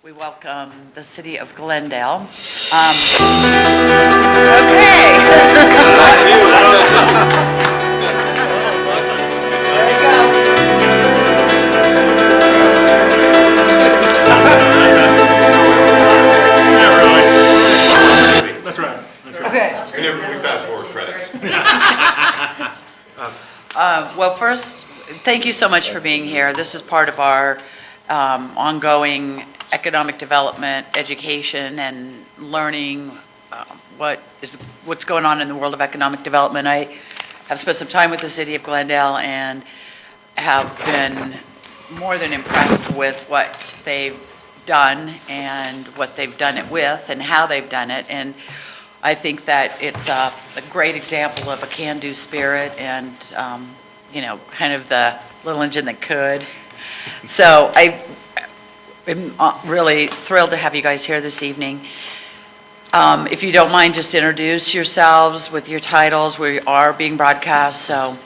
we welcome the city of Glendale. Okay. There you go. That's right. Okay. We fast forward credits. Well, first, thank you so much for being here. This is part of our ongoing economic development, education, and learning what's going on in the world of economic development. I have spent some time with the city of Glendale and have been more than impressed with what they've done and what they've done it with and how they've done it. And I think that it's a great example of a can-do spirit and, kind of the little engine that could. So I'm really thrilled to have you guys here this evening. If you don't mind, just introduce yourselves with your titles. We are being broadcast, so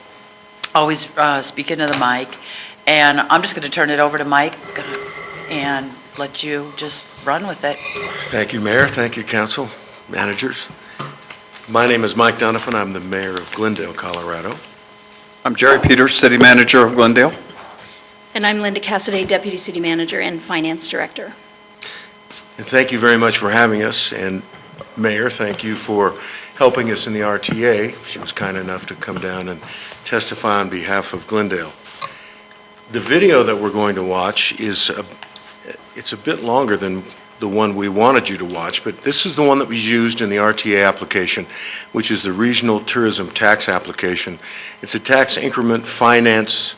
always speak into the mic. And I'm just going to turn it over to Mike and let you just run with it. Thank you, Mayor. Thank you, Council, managers. My name is Mike Donovan. I'm the mayor of Glendale, Colorado. I'm Jerry Peters, City Manager of Glendale. And I'm Linda Cassidy, Deputy City Manager and Finance Director. And thank you very much for having us. And Mayor, thank you for helping us in the RTA. She was kind enough to come down and testify on behalf of Glendale. The video that we're going to watch it's a bit longer than the one we wanted you to watch, but this is the one that was used in the RTA application, which is the Regional Tourism Tax Application. It's a tax increment finance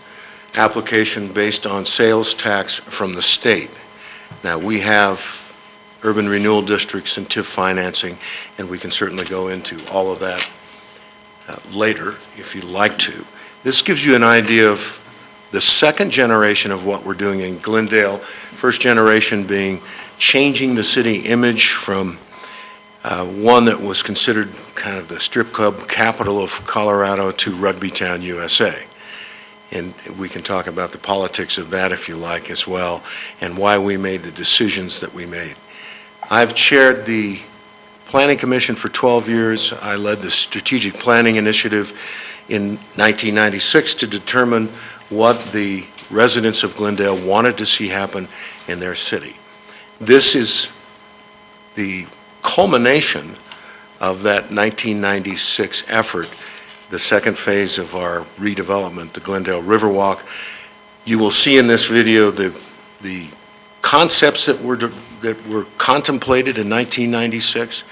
application based on sales tax from the state. Now, we have urban renewal districts and TIF financing, and we can certainly go into all of that later if you'd like to. This gives you an idea of the second generation of what we're doing in Glendale, first generation being changing the city image from one that was considered kind of the strip club capital of Colorado to Rugby Town, USA. And we can talk about the politics of that if you like as well, and why we made the decisions that we made. I've chaired the Planning Commission for 12 years. I led the Strategic Planning Initiative in 1996 to determine what the residents of Glendale wanted to see happen in their city. This is the culmination of that 1996 effort, the second phase of our redevelopment, the Glendale Riverwalk. You will see in this video the concepts that were contemplated in 1996,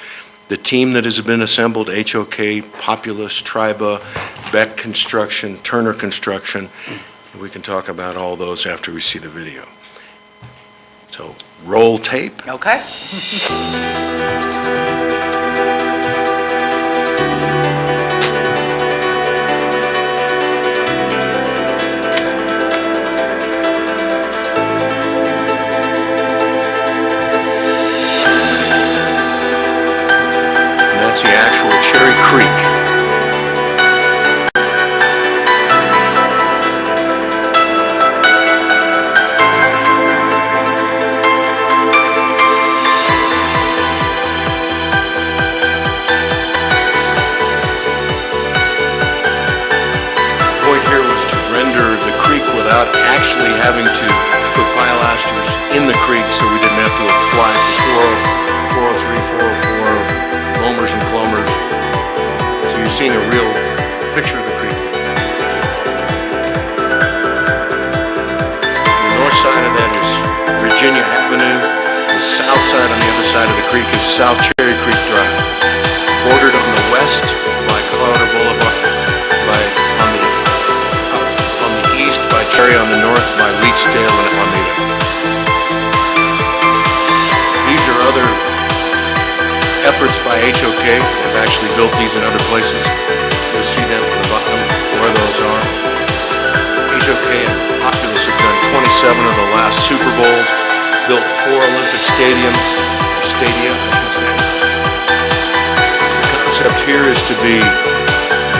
the team that has been assembled, HOK, Populous, Triba, Beck Construction, Turner Construction. We can talk about all those after we see the video. So, roll tape. Okay. That's the actual Cherry Creek. Without actually having to put pilasters in the creek, so we didn't have to apply for 403, 404, loamers and clomers. So you're seeing a real picture of the creek. The north side of that is Virginia Avenue. The south side on the other side of the creek is South Cherry Creek Drive. Bordered on the west by Colorado Boulevard, by Cherry, on the north by Wheatsdale and Alameda. These are other efforts by HOK. They've actually built these in other places. You'll see them at the bottom where those are. HOK and Populous have done 27 of the last Super Bowls, built 4 Olympic stadiums, or stadia, I should say. The concept here is to be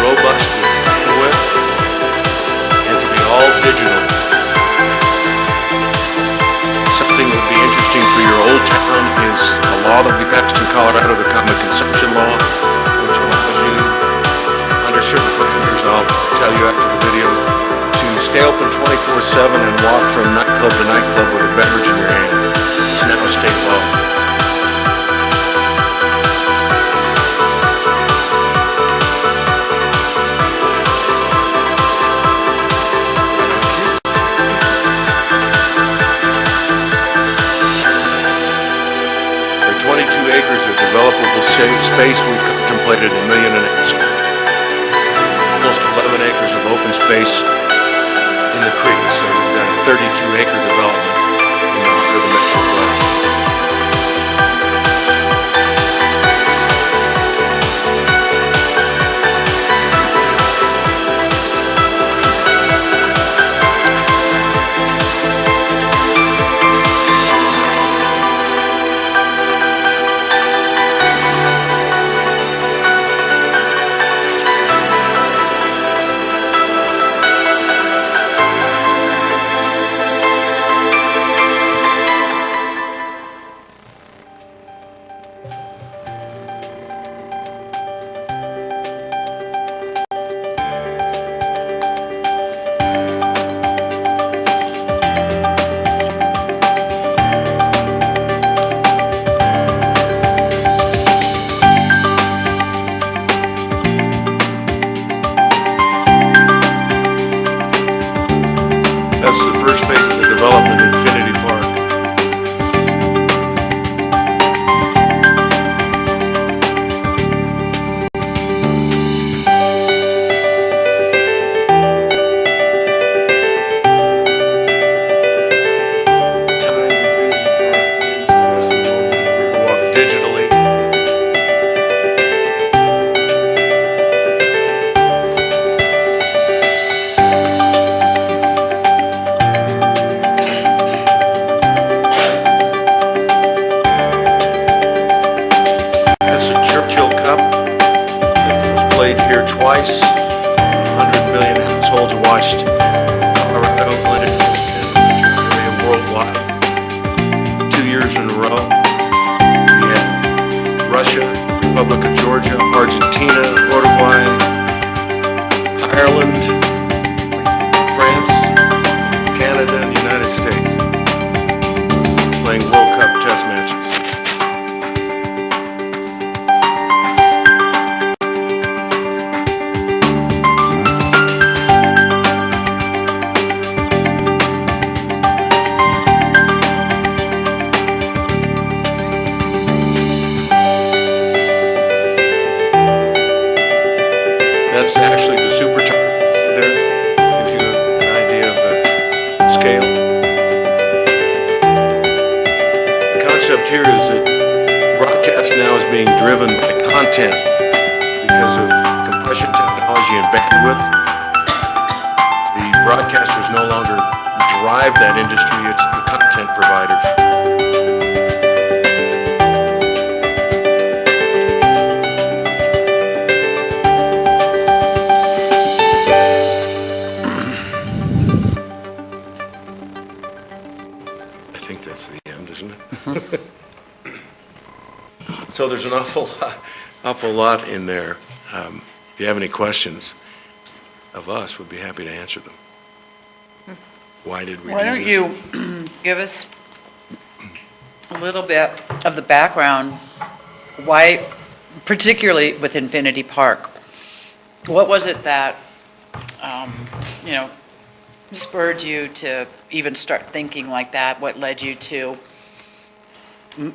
robust with bandwidth, all digital. Something that would be interesting for your Colorado, the common consumption law, which allows you, under certain parameters, I'll tell you after the video, to stay open 24/7 and walk from nightclub to nightclub with a beverage in your hand. It's now a state law. There are 22 acres of developable space. We've contemplated 1.5 million. Almost 11 acres of open space in the creek, so we've got a 32-acre development in the heart of the Metroplex. That's the first phase of the development, Infinity Park. Walk digitally. That's a Churchill Cup that was played here twice. 100 million households watched Colorado, Glenn, and Ontario worldwide 2 years in a row. We had Russia, Republic of Georgia, Argentina, Uruguay, Ireland, France, Canada, and the United States playing World Cup test matches. That's actually the super target there. Gives you an idea of the scale. The concept here is that broadcast now is being driven by content because of compression technology and bandwidth. The broadcasters no longer drive that industry, it's the content providers. I think that's the end, isn't it? So there's an awful lot in there. If you have any questions of us, we'd be happy to answer them. Why did we do Why don't this? you give us a little bit of the background, why, particularly with Infinity Park, what was it that, spurred you to even start thinking like that? What led you to,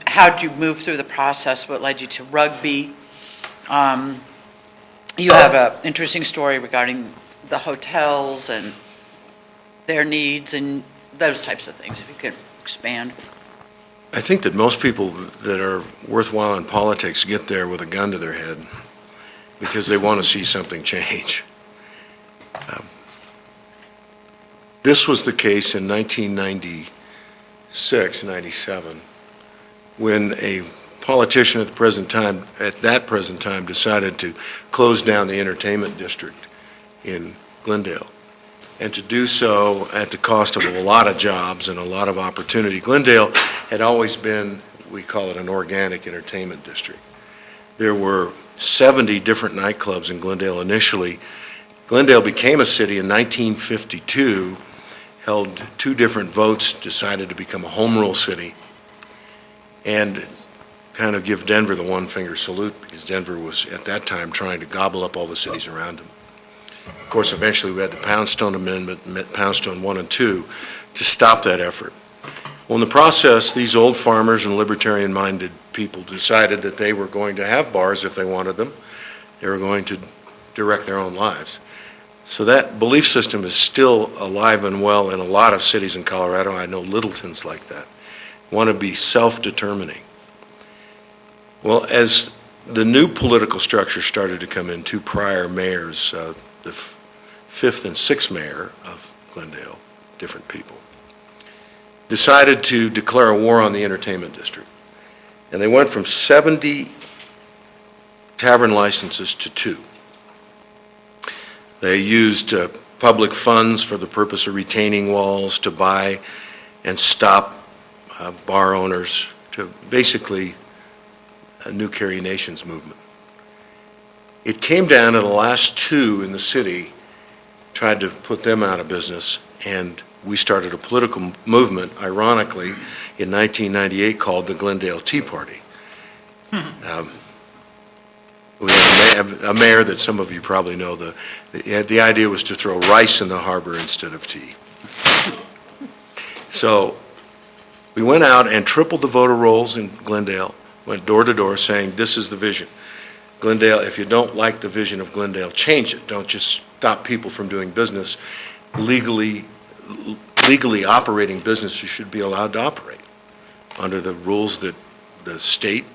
how did you move through the process? What led you to rugby? You have an interesting story regarding the hotels and their needs and those types of things, if you could expand. I think that most people that are worthwhile in politics get there with a gun to their head because they want to see something change. This was the case in 1996, 97, when a politician at that present time decided to close down the entertainment district in Glendale, and to do so at the cost of a lot of jobs and a lot of opportunity. Glendale had always been we call it an organic entertainment district. There were 70 different nightclubs in Glendale initially. Glendale became a city in 1952, held 2 different votes, decided to become a home rule city, and kind of give Denver the one-finger salute, because Denver was, at that time, trying to gobble up all the cities around him. Of course, eventually we had the Poundstone Amendment, Poundstone 1 and 2, to stop that effort. Well, in the process, these old farmers and libertarian-minded people decided that they were going to have bars if they wanted them. They were going to direct their own lives. So that belief system is still alive and well in a lot of cities in Colorado. I know Littleton's like that. Want to be self-determining. Well, as the new political structure started to come in, 2 prior mayors, the 5th and 6th mayor of Glendale, different people, decided to declare a war on the entertainment district. And they went from 70 tavern licenses to 2. They used public funds for the purpose of retaining walls to buy and stop bar owners, to basically a New Carry Nations movement. It came down to the last 2 in the city, tried to put them out of business, and we started a political movement, ironically, in 1998 called the Glendale Tea Party. We have a mayor that some of you probably know. The idea was to throw rice in the harbor instead of tea. So we went out and tripled the voter rolls in Glendale, went door to door saying, this is the vision. Glendale, if you don't like the vision of Glendale, change it. Don't just stop people from doing business. Legally operating businesses should be allowed to operate under the rules that the state,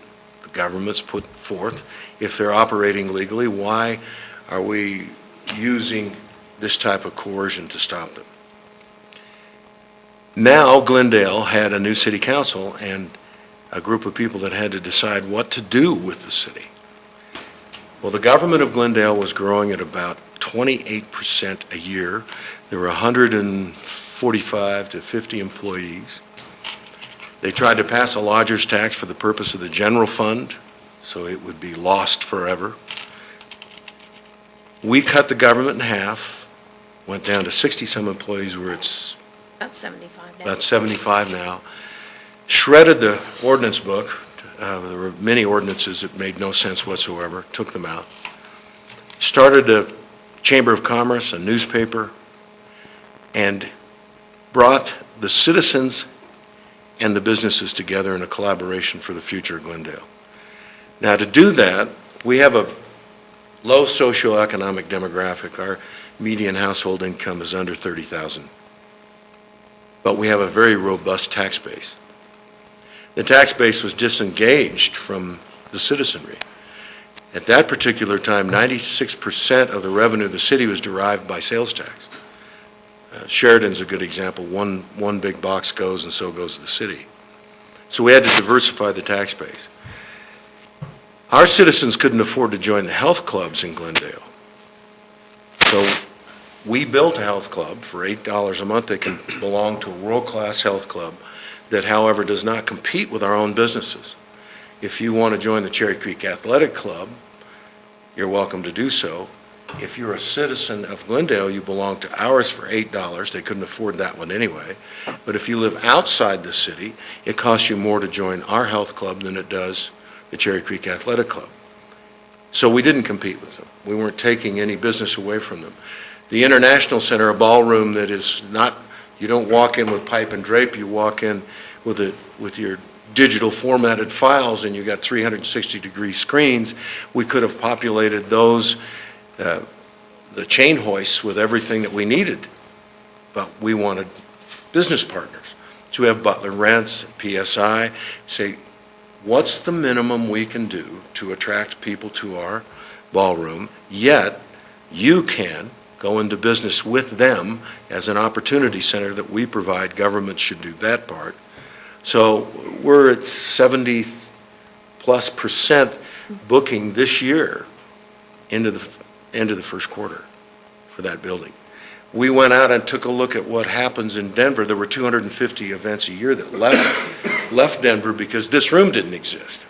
the governments put forth. If they're operating legally, why are we using this type of coercion to stop them? Now Glendale had a new city council and a group of people that had to decide what to do with the city. Well, the government of Glendale was growing at about 28% a year. There were 145 to 50 employees. They tried to pass a lodger's tax for the purpose of the general fund, so it would be lost forever. We cut the government in half, went down to 60-some employees, where it's About 75 now. about 75 now. Shredded the ordinance book. There were many ordinances that made no sense whatsoever, took them out. Started a Chamber of Commerce, a newspaper, and brought the citizens and the businesses together in a collaboration for the future of Glendale. Now, to do that, we have a low socioeconomic demographic. Our median household income is under $30,000. But we have a very robust tax base. The tax base was disengaged from the citizenry. At that particular time, 96% of the revenue of the city was derived by sales tax. Sheridan's a good example. One big box goes, and so goes the city. So we had to diversify the tax base. Our citizens couldn't afford to join the health clubs in Glendale. So we built a health club for $8 a month. They can belong to a world-class health club that, however, does not compete with our own businesses. If you want to join the Cherry Creek Athletic Club, you're welcome to do so. If you're a citizen of Glendale, you belong to ours for $8. They couldn't afford that one anyway. But if you live outside the city, it costs you more to join our health club than it does the Cherry Creek Athletic Club. So we didn't compete with them. We weren't taking any business away from them. The International Center, a ballroom that is not, you don't walk in with pipe and drape, you walk in with your digital formatted files, and you got 360-degree screens. We could have populated those, the chain hoists, with everything that we needed, but we wanted business partners. So we have Butler Rents, PSI, say, what's the minimum we can do to attract people to our ballroom, yet you can go into business with them as an opportunity center that we provide. Government should do that part. So we're at 70+% booking this year into the first quarter for that building. We went out and took a look at what happens in Denver. There were 250 events a year that left left Denver because this room didn't exist.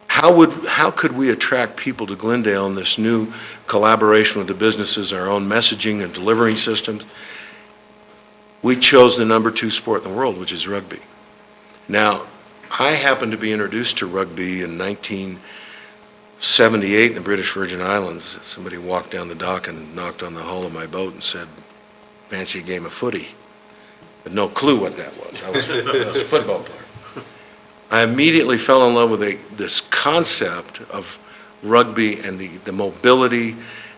How could we attract people to Glendale in this new collaboration with the businesses, our own messaging and delivering systems? We chose the number 2 sport in the world, which is rugby. Now, I happened to be introduced to rugby in 1978 in the British Virgin Islands. Somebody walked down the dock and knocked on the hull of my boat and said, "Fancy a game of footy?" But no clue what that was. I was a football player. I immediately fell in love with this concept of rugby and the mobility,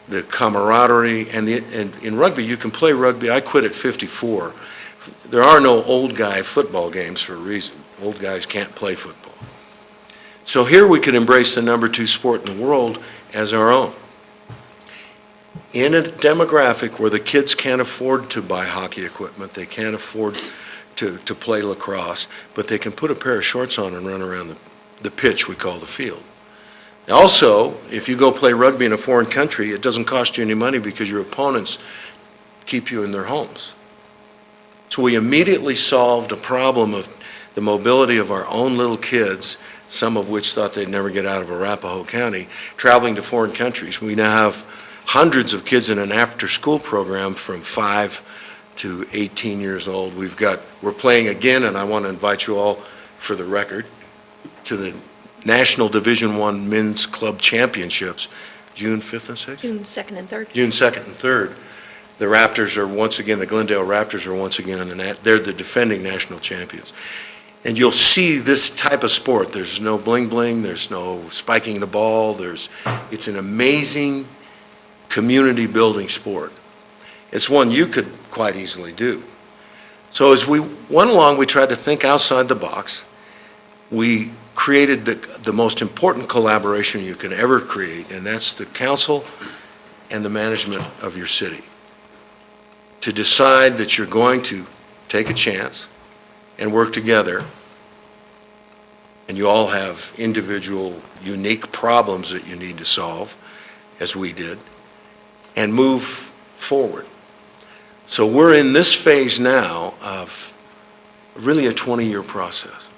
the camaraderie, and in rugby, you can play rugby. I quit at 54. There are no old guy football games for a reason. Old guys can't play football. So here we could embrace the number 2 sport in the world as our own. In a demographic where the kids can't afford to buy hockey equipment, they can't afford to play lacrosse, but they can put a pair of shorts on and run around the pitch we call the field. Also, if you go play rugby in a foreign country, it doesn't cost you any money because your opponents keep you in their homes. So we immediately solved a problem of the mobility of our own little kids, some of which thought they'd never get out of Arapahoe County, traveling to foreign countries. We now have hundreds of kids in an after-school program from 5 to 18 years old. We're playing again, and I want to invite you all, for the record, to the National Division I Men's Club Championships, June 5th and 6th? June 2nd and 3rd. June 2nd and 3rd. The Raptors are once again, the Glendale Raptors are once again, they're the defending national champions. And you'll see this type of sport. There's no bling-bling, there's no spiking the ball, it's an amazing community-building sport. It's one you could quite easily do. So as we went along, we tried to think outside the box. We created the most important collaboration you can ever create, and that's the council and the management of your city. To decide that you're going to take a chance and work together, and you all have individual, unique problems that you need to solve, as we did, and move forward. So we're in this phase now of really a 20-year process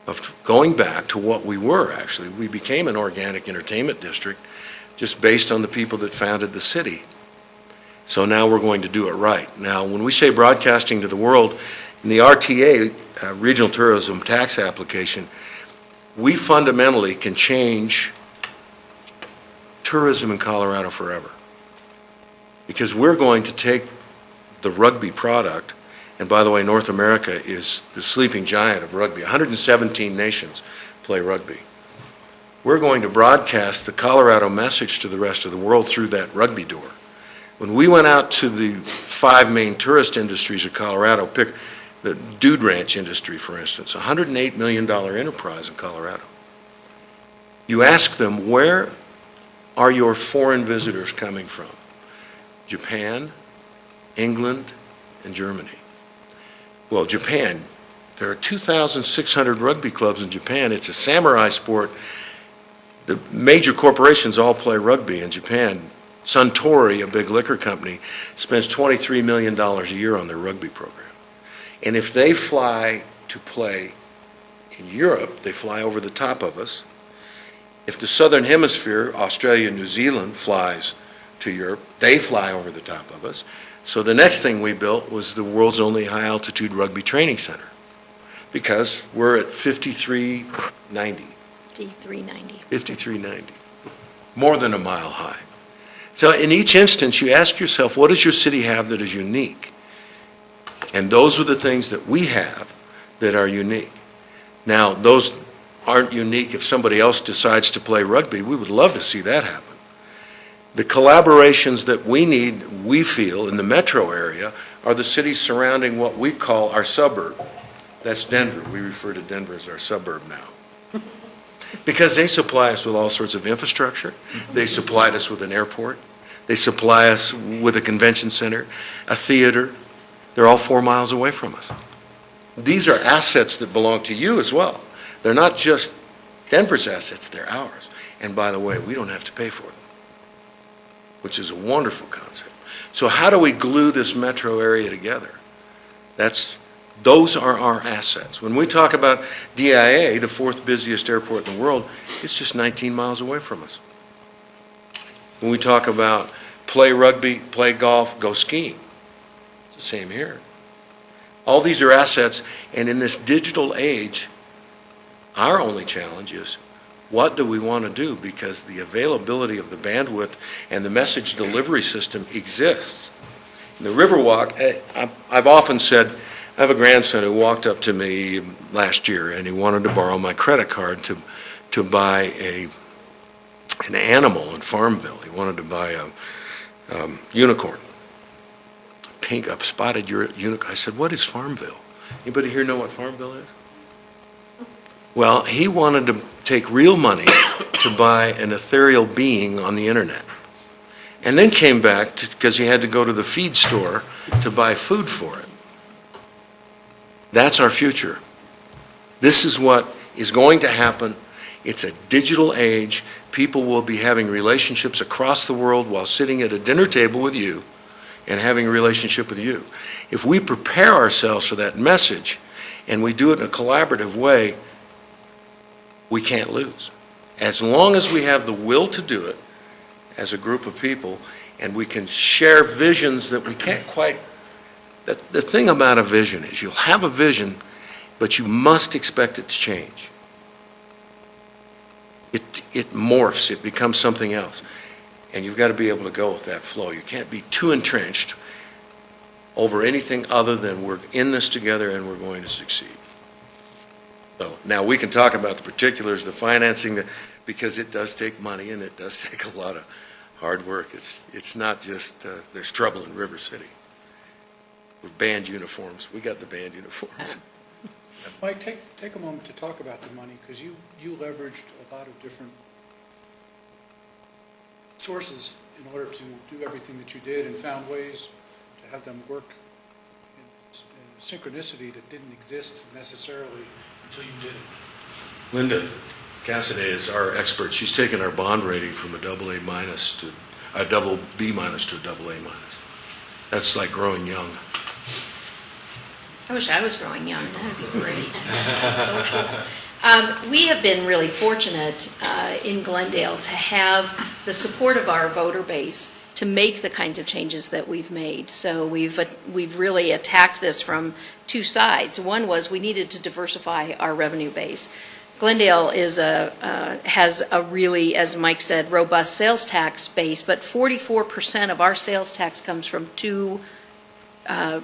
of going back to what we were, actually. We became an organic entertainment district just based on the people that founded the city. So now we're going to do it right. Now, when we say broadcasting to the world, in the RTA, Regional Tourism Tax Application, we fundamentally can change tourism in Colorado forever. Because we're going to take the rugby product, and by the way, North America is the sleeping giant of rugby. 117 nations play rugby. We're going to broadcast the Colorado message to the rest of the world through that rugby door. When we went out to the 5 main tourist industries of Colorado, pick the Dude Ranch industry, for instance, a $108 million enterprise in Colorado. You ask them, where are your foreign visitors coming from? Japan, England, and Germany. Well, Japan, there are 2,600 rugby clubs in Japan. It's a samurai sport. The major corporations all play rugby in Japan. Suntory, a big liquor company, spends $23 million a year on their rugby program. And if they fly to play in Europe, they fly over the top of us. If the Southern Hemisphere, Australia, New Zealand, flies to Europe, they fly over the top of us. So the next thing we built was the world's only high-altitude rugby training center, because we're at 5390. 5390. 5390, more than a mile high. So in each instance, you ask yourself, what does your city have that is unique? And those are the things that we have that are unique. Now, those aren't unique if somebody else decides to play rugby. We would love to see that happen. The collaborations that we need, we feel, in the metro area are the cities surrounding what we call our suburb. That's Denver. We refer to Denver as our suburb now. Because they supply us with all sorts of infrastructure. They supplied us with an airport. They supply us with a convention center, a theater. They're all 4 miles away from us. These are assets that belong to you as well. They're not just Denver's assets, they're ours. And by the way, we don't have to pay for them, which is a wonderful concept. So how do we glue this metro area together? That's Those are our assets. When we talk about DIA, the fourth busiest airport in the world, it's just 19 miles away from us. When we talk about play rugby, play golf, go skiing, it's the same here. All these are assets, and in this digital age, our only challenge is, what do we want to do? Because the availability of the bandwidth and the message delivery system exists. In the Riverwalk, I've often said, I have a grandson who walked up to me last year, and he wanted to borrow my credit card to buy an animal in Farmville. He wanted to buy a unicorn. Pink, up spotted unicorn. I said, what is Farmville? Anybody here know what Farmville is? Well, he wanted to take real money to buy an ethereal being on the internet. And then came back because he had to go to the feed store to buy food for it. That's our future. This is what is going to happen. It's a digital age. People will be having relationships across the world while sitting at a dinner table with you and having a relationship with you. If we prepare ourselves for that message and we do it in a collaborative way, we can't lose. As long as we have the will to do it as a group of people, and we can share visions that we can't quite, the thing about a vision is you'll have a vision, but you must expect it to change. It morphs, it becomes something else. And you've got to be able to go with that flow. You can't be too entrenched over anything other than we're in this together and we're going to succeed. So now we can talk about the particulars, the financing, because it does take money and it does take a lot of hard work. It's not just, there's trouble in River City. With band uniforms. We got the band uniforms. Mike, take a moment to talk about the money, because you leveraged a lot of different sources in order to do everything that you did and found ways to have them work in synchronicity that didn't exist necessarily until you did it. Linda Cassidy is our expert. She's taken our bond rating from a double A minus to a double B minus to a double A minus. That's like growing young. I wish I was growing young. That would be great. That's so cool. We have been really fortunate in Glendale to have the support of our voter base to make the kinds of changes that we've made. So we've really attacked this from two sides. One was we needed to diversify our revenue base. Glendale has a really, as Mike said, robust sales tax base, but 44% of our sales tax comes from two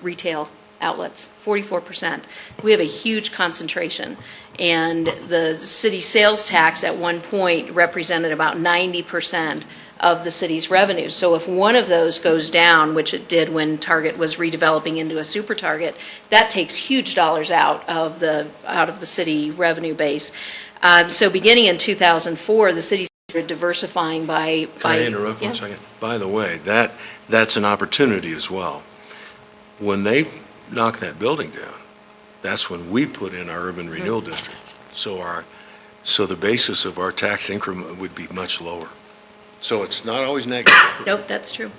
retail outlets, 44%. We have a huge concentration, and the city sales tax at one point represented about 90% of the city's revenue. So if one of those goes down, which it did when Target was redeveloping into a super Target, that takes huge dollars out of the city revenue base. So beginning in 2004, the city started diversifying by. Can I interrupt 1 second? By the way, that's an opportunity as well. When they knock that building down, that's when we put in our urban renewal district. So the basis of our tax increment would be much lower. So it's not always negative. Nope, that's true.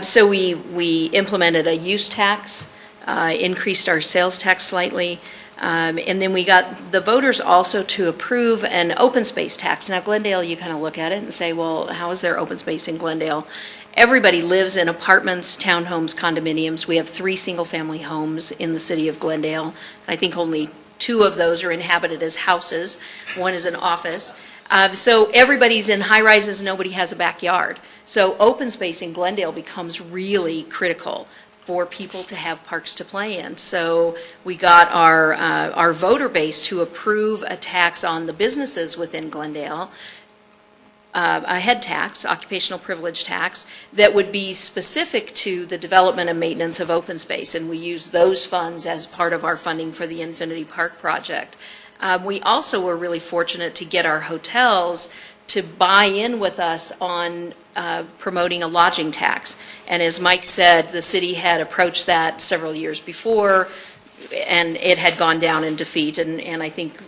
So we implemented a use tax, increased our sales tax slightly, and then we got the voters also to approve an open space tax. Now, Glendale, you kind of look at it and say, well, how is there open space in Glendale? Everybody lives in apartments, townhomes, condominiums. We have 3 single-family homes in the city of Glendale. I think only 2 of those are inhabited as houses. 1 is an office. So everybody's in high-rises, nobody has a backyard. So open space in Glendale becomes really critical for people to have parks to play in. So we got our voter base to approve a tax on the businesses within Glendale, a head tax, occupational privilege tax, that would be specific to the development and maintenance of open space, and we use those funds as part of our funding for the Infinity Park project. We also were really fortunate to get our hotels to buy in with us on promoting a lodging tax. And as Mike said, the city had approached that several years before, and it had gone down in defeat, and I think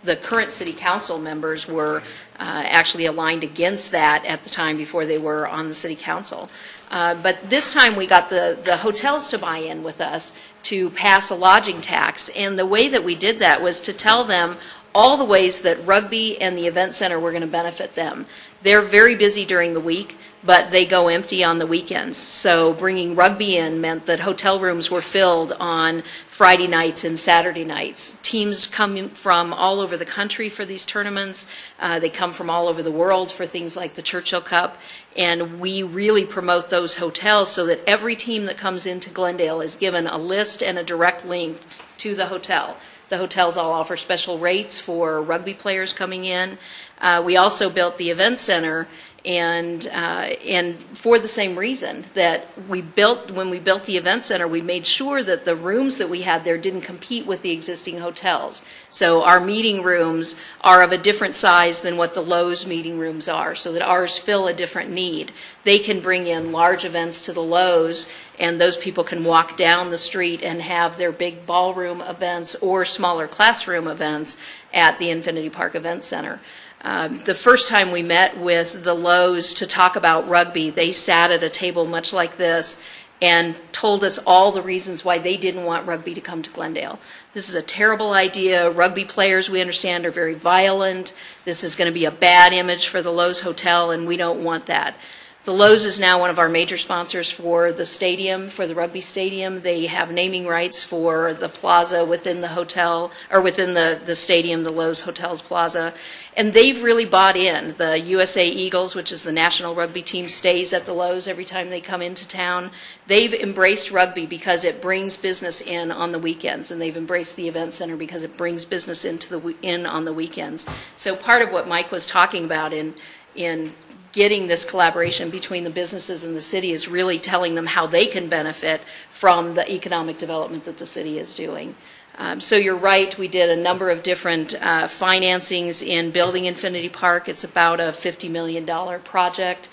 the current city council members were actually aligned against that at the time before they were on the city council. But this time we got the hotels to buy in with us to pass a lodging tax. And the way that we did that was to tell them all the ways that rugby and the event center were going to benefit them. They're very busy during the week, but they go empty on the weekends. So bringing rugby in meant that hotel rooms were filled on Friday nights and Saturday nights. Teams come from all over the country for these tournaments. They come from all over the world for things like the Churchill Cup. And we really promote those hotels so that every team that comes into Glendale is given a list and a direct link to the hotel. The hotels all offer special rates for rugby players coming in. We also built the event center, and for the same reason that when we built the event center, we made sure that the rooms that we had there didn't compete with the existing hotels. So our meeting rooms are of a different size than what the Lowe's meeting rooms are, so that ours fill a different need. They can bring in large events to the Lowe's, and those people can walk down the street and have their big ballroom events or smaller classroom events at the Infinity Park Event Center. The first time we met with the Lowe's to talk about rugby, they sat at a table much like this and told us all the reasons why they didn't want rugby to come to Glendale. This is a terrible idea. Rugby players, we understand, are very violent. This is going to be a bad image for the Lowe's Hotel, and we don't want that. The Lowe's is now one of our major sponsors for the stadium, for the rugby stadium. They have naming rights for the plaza within the hotel, or within the stadium, the Lowe's Hotels Plaza. And they've really bought in. The USA Eagles, which is the national rugby team, stays at the Lowe's every time they come into town. They've embraced rugby because it brings business in on the weekends, and they've embraced the event center because it brings business in on the weekends. So part of what Mike was talking about in getting this collaboration between the businesses and the city is really telling them how they can benefit from the economic development that the city is doing. So you're right, we did a number of different financings in building Infinity Park. It's about a $50 million project.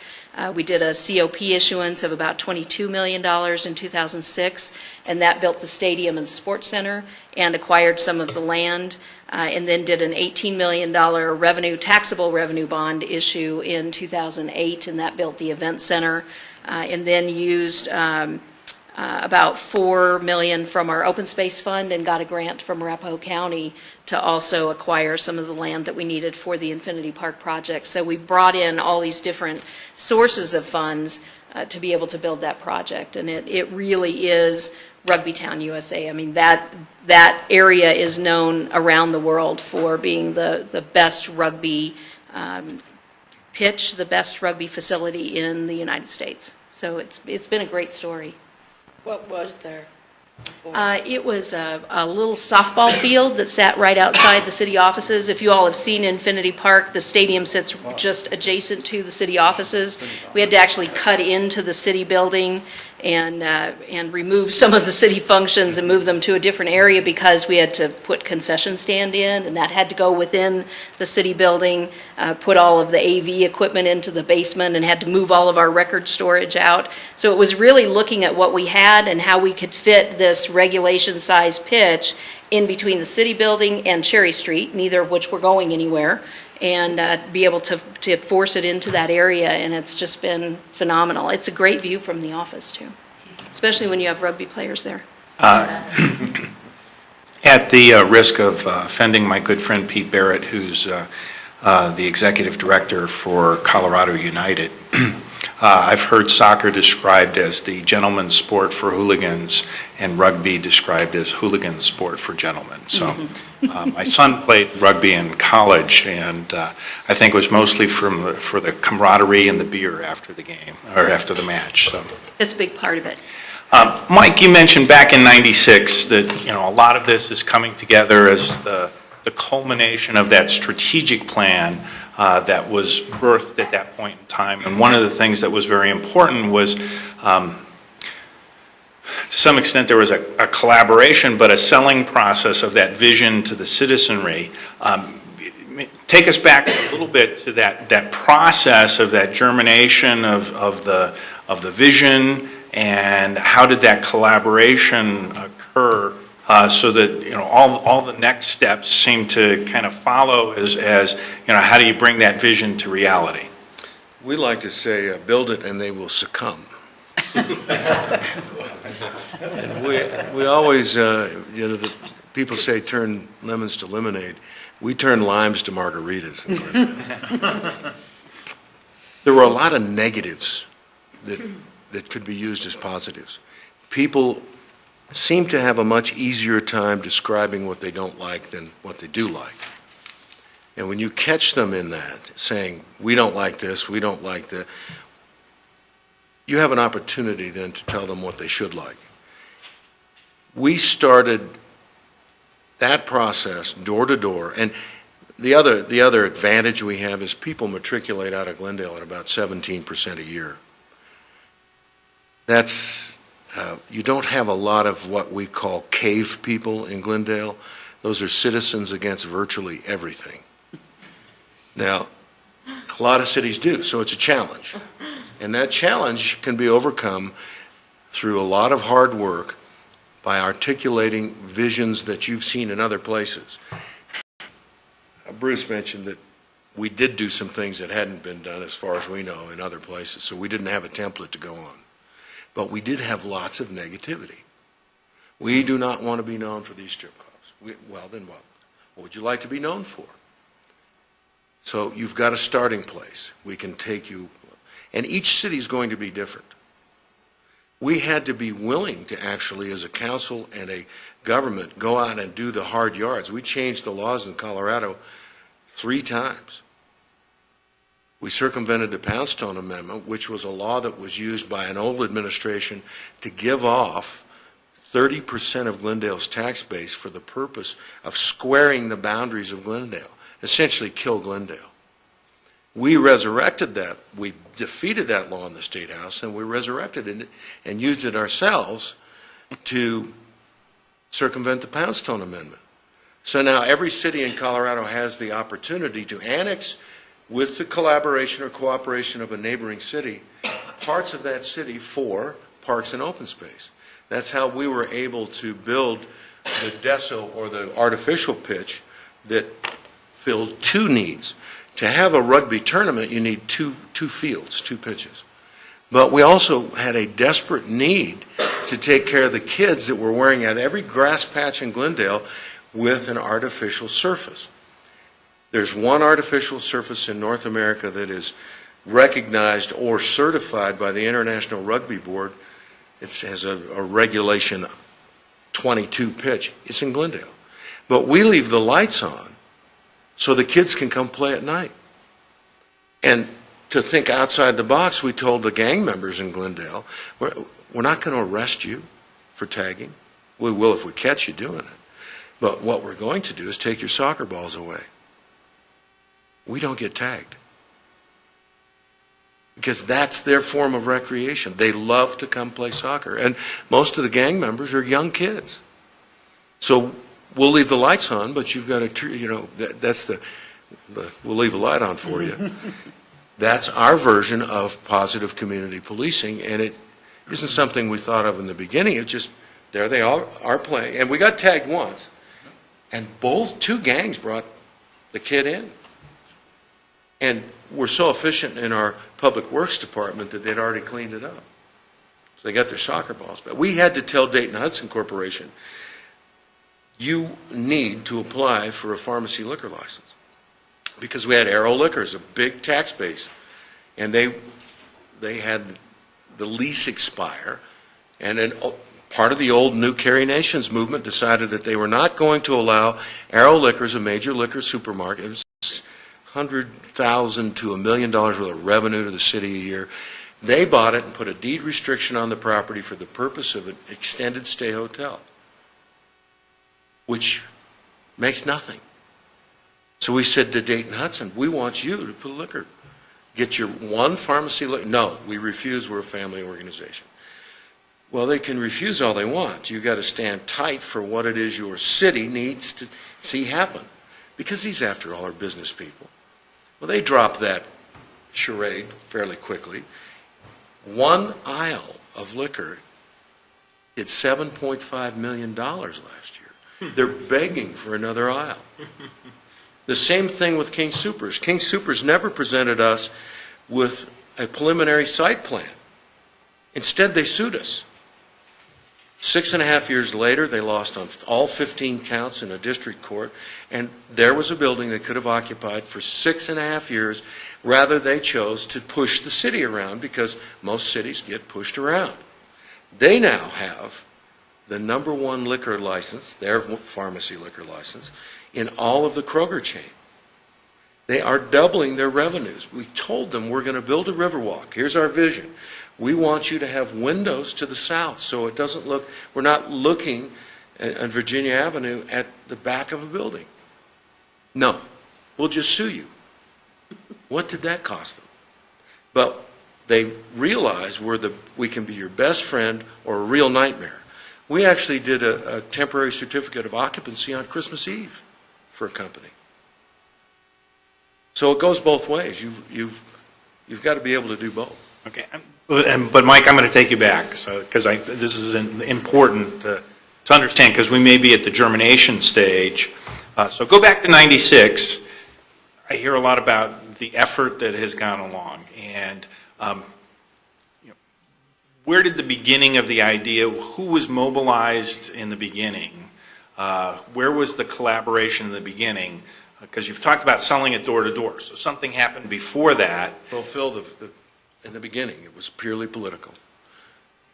We did a COP issuance of about $22 million in 2006, and that built the stadium and the sports center and acquired some of the land, and then did an $18 million taxable revenue bond issue in 2008, and that built the event center, and then used about $4 million from our open space fund and got a grant from Arapahoe County to also acquire some of the land that we needed for the Infinity Park project. So we've brought in all these different sources of funds to be able to build that project, and it really is Rugby Town, USA. I mean, that area is known around the world for being the best rugby pitch, the best rugby facility in the United States. So it's been a great story. What was there? It was a little softball field that sat right outside the city offices. If you all have seen Infinity Park, the stadium sits just adjacent to the city offices. We had to actually cut into the city building and remove some of the city functions and move them to a different area because we had to put concession stand in, and that had to go within the city building, put all of the AV equipment into the basement, and had to move all of our record storage out. So it was really looking at what we had and how we could fit this regulation size pitch in between the city building and Cherry Street, neither of which were going anywhere, and be able to force it into that area, and it's just been phenomenal. It's a great view from the office, too, especially when you have rugby players there. At the risk of offending my good friend Pete Barrett, who's the executive director for Colorado United, I've heard soccer described as the gentleman's sport for hooligans and rugby described as hooligan sport for gentlemen. So my son played rugby in college, and I think it was mostly for the camaraderie and the beer after the game, or after the match. So That's a big part of it. Mike, you mentioned back in '96 that a lot of this is coming together as the culmination of that strategic plan that was birthed at that point in time. And one of the things that was very important was, to some extent, there was a collaboration, but a selling process of that vision to the citizenry. Take us back a little bit to that process of that germination of the vision, and how did that collaboration occur? So that all the next steps seem to kind of follow as how do you bring that vision to reality? We like to say, build it and they will succumb. And we always, people say turn lemons to lemonade. We turn limes to margaritas. There were a lot of negatives that could be used as positives. People seem to have a much easier time describing what they don't like than what they do like. And when you catch them in that, saying, we don't like this, we don't like that, you have an opportunity then to tell them what they should like. We started that process door to door, and the other advantage we have is people matriculate out of Glendale at about 17% a year. That's, you don't have a lot of what we call cave people in Glendale. Those are citizens against virtually everything. Now, a lot of cities do, so it's a challenge. And that challenge can be overcome through a lot of hard work by articulating visions that you've seen in other places. Bruce mentioned that we did do some things that hadn't been done, as far as we know, in other places, so we didn't have a template to go on. But we did have lots of negativity. We do not want to be known for these strip clubs. Well, then what? What would you like to be known for? So you've got a starting place. We can take you, and each city is going to be different. We had to be willing to actually, as a council and a government, go out and do the hard yards. We changed the laws in Colorado 3 times. We circumvented the Poundstone Amendment, which was a law that was used by an old administration to give off 30% of Glendale's tax base for the purpose of squaring the boundaries of Glendale, essentially kill Glendale. We resurrected that. We defeated that law in the State House, and we resurrected it and used it ourselves to circumvent the Poundstone Amendment. So now every city in Colorado has the opportunity to annex, with the collaboration or cooperation of a neighboring city, parts of that city for parks and open space. That's how we were able to build the DESO, or the artificial pitch, that filled 2 needs. To have a rugby tournament, you need two fields, 2 pitches. But we also had a desperate need to take care of the kids that were wearing out every grass patch in Glendale with an artificial surface. There's one artificial surface in North America that is recognized or certified by the International Rugby Board. It has a regulation 22 pitch. It's in Glendale. But we leave the lights on so the kids can come play at night. And to think outside the box, we told the gang members in Glendale, we're not going to arrest you for tagging. We will if we catch you doing it. But what we're going to do is take your soccer balls away. We don't get tagged. Because that's their form of recreation. They love to come play soccer. And most of the gang members are young kids. So we'll leave the lights on, but you've got to, that's we'll leave a light on for you. That's our version of positive community policing, and it isn't something we thought of in the beginning. It just, there they are playing. And we got tagged once, and 2 gangs brought the kid in. And we're so efficient in our public works department that they'd already cleaned it up. So they got their soccer balls. But we had to tell Dayton-Hudson Corporation, you need to apply for a pharmacy liquor license. Because we had Arrow Liquors, a big tax base, and they had the lease expire, and then part of the old New Carry Nations movement decided that they were not going to allow Arrow Liquors, a major liquor supermarket, it was $100,000 to $1 million worth of revenue to the city a year. They bought it and put a deed restriction on the property for the purpose of an extended stay hotel, which makes nothing. So we said to Dayton-Hudson, we want you to put liquor. Get your one pharmacy liquor. No, we refuse. We're a family organization. Well, they can refuse all they want. You've got to stand tight for what it is your city needs to see happen. Because these, after all, are business people. Well, they dropped that charade fairly quickly. 1 aisle of liquor did $7.5 million last year. They're begging for another aisle. The same thing with King Soopers. King Soopers never presented us with a preliminary site plan. Instead, they sued us. 6.5 years later, they lost on all 15 counts in a district court, and there was a building they could have occupied for 6.5 years. Rather, they chose to push the city around because most cities get pushed around. They now have the #1 liquor license, their pharmacy liquor license, in all of the Kroger chain. They are doubling their revenues. We told them we're going to build a Riverwalk. Here's our vision. We want you to have windows to the south so it doesn't look, we're not looking on Virginia Avenue at the back of a building. No, we'll just sue you. What did that cost them? But they realize we can be your best friend or a real nightmare. We actually did a temporary certificate of occupancy on Christmas Eve for a company. So it goes both ways. You've got to be able to do both. Okay, but Mike, I'm going to take you back, because this is important to understand, because we may be at the germination stage. So go back to '96. I hear a lot about the effort that has gone along, and where did the beginning of the idea, who was mobilized in the beginning? Where was the collaboration in the beginning? Because you've talked about selling it door to door, so something happened before that. Well, Phil, in the beginning, it was purely political.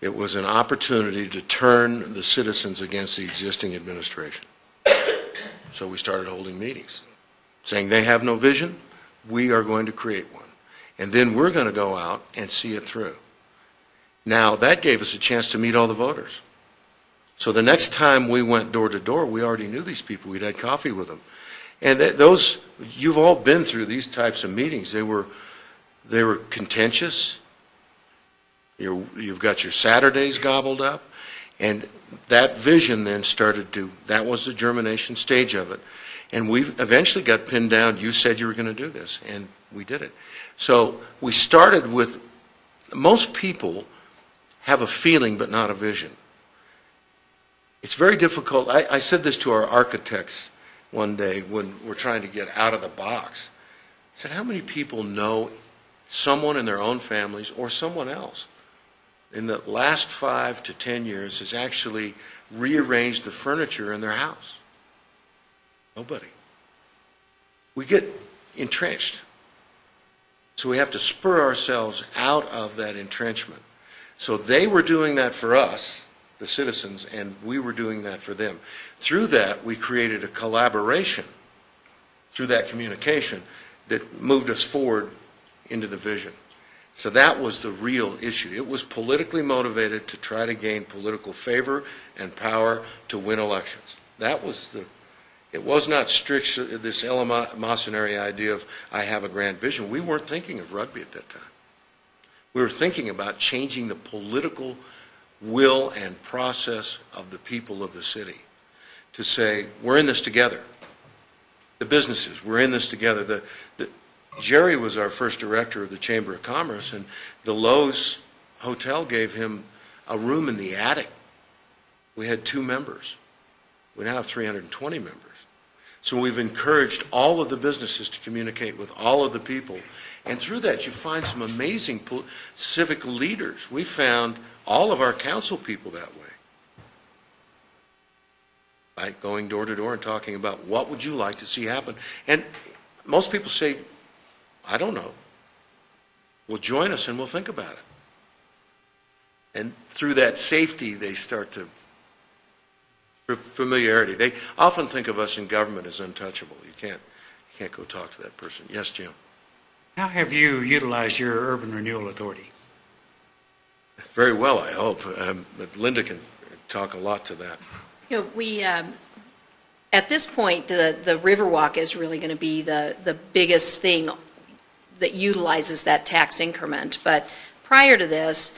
It was an opportunity to turn the citizens against the existing administration. So we started holding meetings, saying they have no vision, we are going to create one. And then we're going to go out and see it through. Now, that gave us a chance to meet all the voters. So the next time we went door to door, we already knew these people. We'd had coffee with them. And you've all been through these types of meetings. They were contentious. You've got your Saturdays gobbled up. And that vision then that was the germination stage of it. And we eventually got pinned down. You said you were going to do this, and we did it. So we started with, most people have a feeling but not a vision. It's very difficult. I said this to our architects one day when we're trying to get out of the box. I said, how many people know someone in their own families or someone else in the last 5 to 10 years has actually rearranged the furniture in their house? Nobody. We get entrenched. So we have to spur ourselves out of that entrenchment. So they were doing that for us, the citizens, and we were doing that for them. Through that, we created a collaboration, through that communication, that moved us forward into the vision. So that was the real issue. It was politically motivated to try to gain political favor and power to win elections. It was not strict, this eleemosynary idea of, I have a grand vision. We weren't thinking of rugby at that time. We were thinking about changing the political will and process of the people of the city to say, we're in this together. The businesses, we're in this together. Jerry was our first director of the Chamber of Commerce, and the Lowe's Hotel gave him a room in the attic. We had 2 members. We now have 320 members. So we've encouraged all of the businesses to communicate with all of the people. And through that, you find some amazing civic leaders. We found all of our council people that way. By going door to door and talking about what would you like to see happen. And most people say, I don't know. Well, join us and we'll think about it. And through that safety, they start to, familiarity. They often think of us in government as untouchable. You can't go talk to that person. Yes, Jim? How have you utilized your urban renewal authority? Very well, I hope. But Linda can talk a lot to that. We, at this point, the Riverwalk is really going to be the biggest thing that utilizes that tax increment. But prior to this,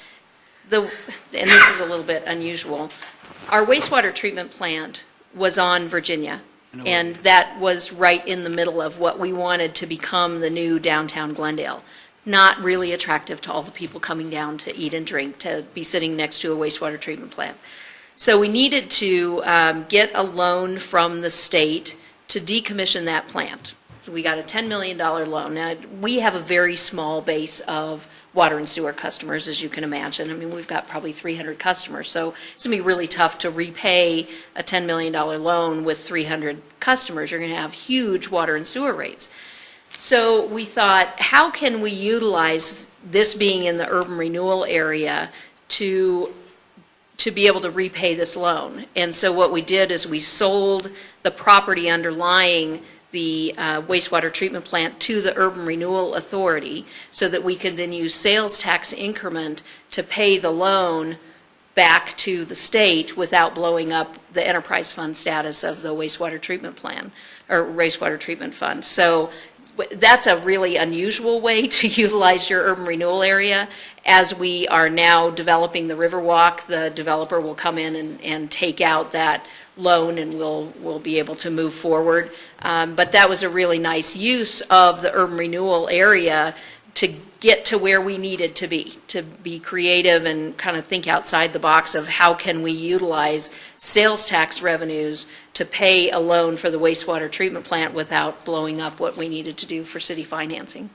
and this is a little bit unusual, our wastewater treatment plant was on Virginia. And that was right in the middle of what we wanted to become the new downtown Glendale. Not really attractive to all the people coming down to eat and drink, to be sitting next to a wastewater treatment plant. So we needed to get a loan from the state to decommission that plant. We got a $10 million loan. Now, we have a very small base of water and sewer customers, as you can imagine. I mean, we've got probably 300 customers, so it's going to be really tough to repay a $10 million loan with 300 customers. You're going to have huge water and sewer rates. So we thought, how can we utilize this being in the urban renewal area to be able to repay this loan? And so what we did is we sold the property underlying the wastewater treatment plant to the Urban Renewal Authority so that we could then use sales tax increment to pay the loan back to the state without blowing up the enterprise fund status of the wastewater treatment plan or wastewater treatment fund. So that's a really unusual way to utilize your urban renewal area. As we are now developing the Riverwalk, the developer will come in and take out that loan and we'll be able to move forward. But that was a really nice use of the urban renewal area to get to where we needed to be creative and kind of think outside the box of how can we utilize sales tax revenues to pay a loan for the wastewater treatment plant without blowing up what we needed to do for city financing.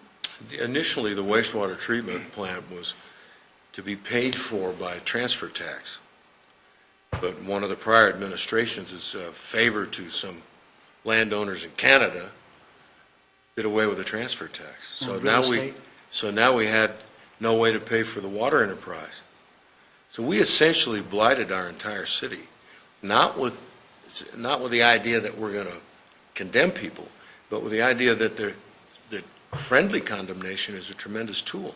Initially, the wastewater treatment plant was to be paid for by transfer tax. But one of the prior administrations, as a favor to some landowners in Canada, did away with the transfer tax. So now we had no way to pay for the water enterprise. So we essentially blighted our entire city, not with the idea that we're going to condemn people, but with the idea that friendly condemnation is a tremendous tool.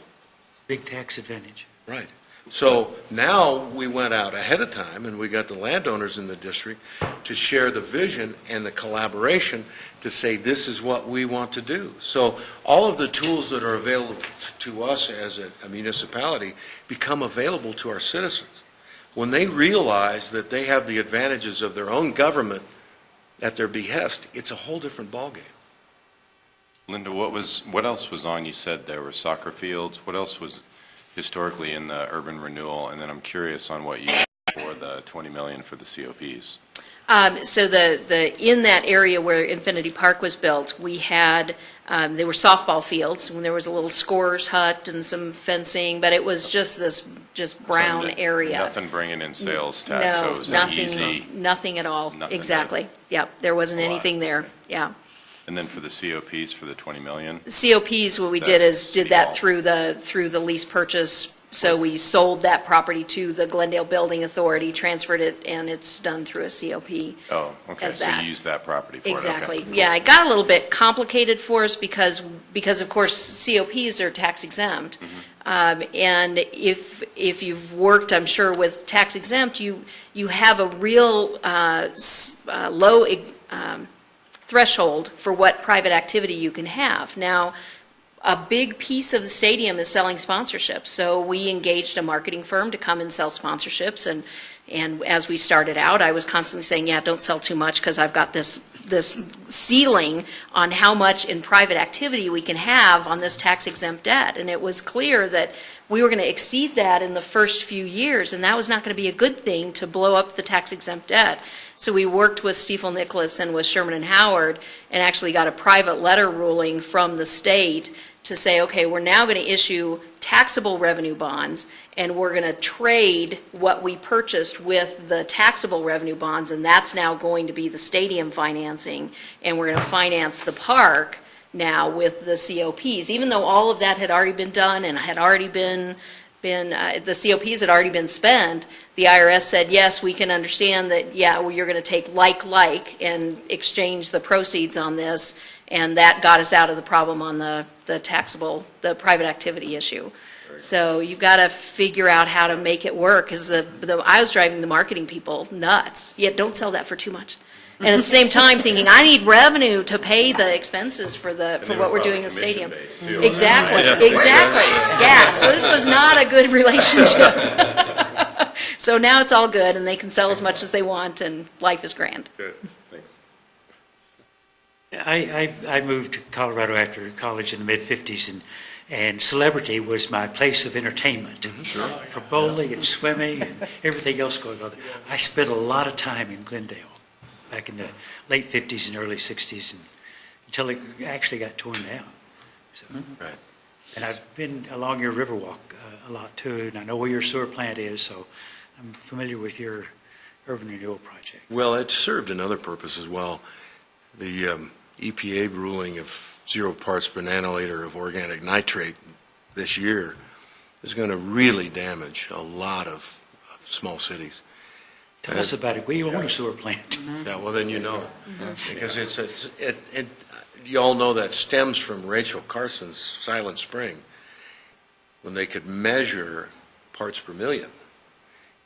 Big tax advantage. Right. So now we went out ahead of time and we got the landowners in the district to share the vision and the collaboration to say this is what we want to do. So all of the tools that are available to us as a municipality become available to our citizens. When they realize that they have the advantages of their own government at their behest, it's a whole different ballgame. Linda, what else was on? You said there were soccer fields. What else was historically in the urban renewal? And then I'm curious on what you did for the $20 million for the COPs. So in that area where Infinity Park was built, we had, there were softball fields, and there was a little scorer's hut and some fencing, but it was just this brown So area. Nothing bringing in sales tax, so it was an easy. Nothing at all. Nothing Exactly. Yep, there wasn't a lot. anything there. Yeah. And then for the COPs for the $20 million? COPs, what we did is did that through the lease purchase. So we sold that property to the Glendale Building Authority, transferred it, and it's done through a COP. Oh, okay, As so that. you used that property for it, okay. Exactly. Yeah, it got a little bit complicated for us because of course, COPs are tax exempt. And if you've worked, I'm sure, with tax exempt, you have a real low threshold for what private activity you can have. Now, a big piece of the stadium is selling sponsorships, so we engaged a marketing firm to come and sell sponsorships, and as we started out, I was constantly saying, yeah, don't sell too much because I've got this ceiling on how much in private activity we can have on this tax-exempt debt, and it was clear that we were going to exceed that in the first few years, and that was not going to be a good thing to blow up the tax-exempt debt. So we worked with Stiefel Nicholas and with Sherman and Howard and actually got a private letter ruling from the state to say, okay, we're now going to issue taxable revenue bonds, and we're going to trade what we purchased with the taxable revenue bonds, and that's now going to be the stadium financing, and we're going to finance the park now with the COPs. Even though all of that had already been done and had already been the COPs had already been spent, the IRS said, yes, we can understand that, yeah, well, you're going to take like and exchange the proceeds on this, and that got us out of the problem on the private activity issue. So you've got to figure out how to make it work, because I was driving the marketing people nuts. Yeah, don't sell that for too much. And at the same time thinking, I need revenue to pay the expenses for what we're doing in the stadium. Exactly, exactly. Yeah, so this was not a good relationship. So now it's all good, and they can sell as much as they want, and life is grand. Good, thanks. I moved to Colorado after college in the mid-'50s, and celebrity was my place of entertainment. Sure. For bowling and swimming and everything else going on. I spent a lot of time in Glendale back in the late 50s and early 60s, and until it actually got torn down. So, Right. and I've been along your Riverwalk a lot too, and I know where your sewer plant is, so I'm familiar with your urban renewal project. Well, it served another purpose as well. The EPA ruling of 0 parts per nanoliter of organic nitrate this year is going to really damage a lot of small cities. Tell us about it. We own a sewer plant. Yeah, well, then you know, because you all know that stems from Rachel Carson's Silent Spring, when they could measure parts per million.